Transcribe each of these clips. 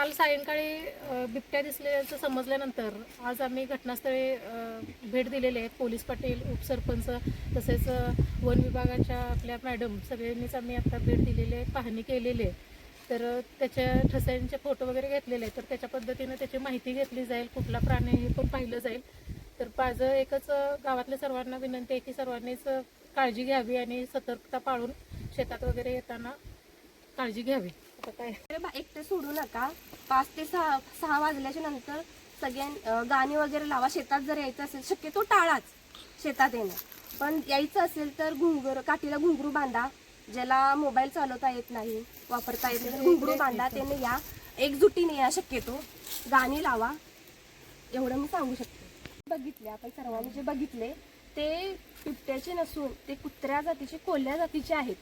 काल सायंकाळी बिबट्या दिसल्याचं समजल्यानंतर आज आम्ही घटनास्थळी भेट दिलेले आहेत. पोलीस पाटील, उपसरपंच तसेच वन विभागाच्या आपल्या मॅडम सगळ्यांनीच आम्ही आता भेट दिलेली आहे, पाहणी केलेली आहे. तर त्याच्या ठस्यांचे फोटो वगैरे घेतलेले आहेत. तर त्याच्या पद्धतीनं त्याची माहिती घेतली जाईल, कुठला प्राणी हे पण पाहिलं जाईल. तर माझं एकच गावातल्या सर्वांना विनंती आहे की सर्वांनीच काळजी घ्यावी आणि सतर्कता पाळून शेतात वगैरे येताना काळजी घ्यावी. आता काय एकटे सोडू नका. 5 ते 6 वाजल्याच्या नंतर गाणी वगैरे लावा. शेतात जर यायचं असेल शक्यतो टाळाच शेतात येणं, पण यायचं असेल तर काठीला घुंगरू बांधा. ज्याला मोबाईल चालवता येत नाही, वापरता येत नाही, घुंगरू बांधा. त्याने या, एकजुटीने या. शक्यतो गाणी लावा, एवढं मी सांगू शकते. बघितले आपण सर्वांनी जे बघितले ते बिबट्याचे नसून ते कुत्र्या जातीचे, कोल्ह्या जातीचे आहेत.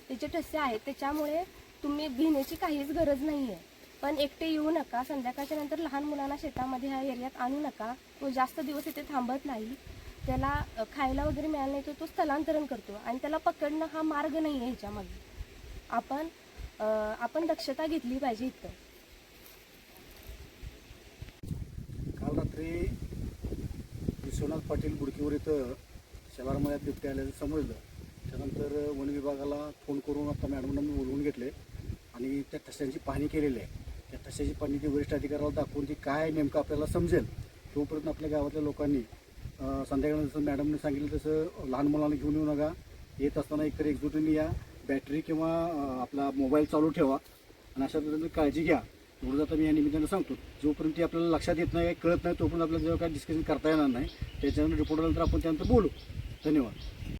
त्याचे ठसे आहेत. त्याच्यामुळे तुम्ही भिण्याची काहीच गरज नाही आहे. पण एकटे येऊ नका. संध्याकाळच्या नंतर लहान मुलांना शेतामध्ये ह्या एरियात आणू नका. तो जास्त दिवस इथे थांबत नाही. त्याला खायला वगैरे मिळालं नाही तर तो स्थलांतरण करतो आणि त्याला पकडणं हा मार्ग नाही आहे. ह्याच्यामध्ये आपण दक्षता घेतली पाहिजे. इथं काल रात्री विश्वनाथ पाटील बुडकीवर इथं शेवारमळ्यात बिबटे आल्याचं समजलं. त्यानंतर वन विभागाला फोन करून आता मॅडमना मी बोलवून घेतले आणि त्या ठस्यांची पाहणी केलेली आहे. त्या ठस्याची पाहणी ती वरिष्ठ अधिकाऱ्याला दाखवून ती काय नेमकं आपल्याला समजेल. तोपर्यंत आपल्या गावातल्या लोकांनी संध्याकाळी जसं मॅडमने सांगितलं तसं लहान मुलांना घेऊन येऊ नका. येत असताना एकतर एकजुटीने या. बॅटरी किंवा आपला मोबाईल चालू ठेवा आणि अशा पद्धतीने काळजी घ्या. एवढं आता मी या निमित्तानं सांगतो. जोपर्यंत ती आपल्याला लक्षात येत नाही, कळत नाही, तोपर्यंत आपल्याला जेव्हा काही डिस्कशन करता येणार नाही. त्याच्यानंतर रिपोर्ट आल्यानंतर आपण त्यानंतर बोलू. धन्यवाद.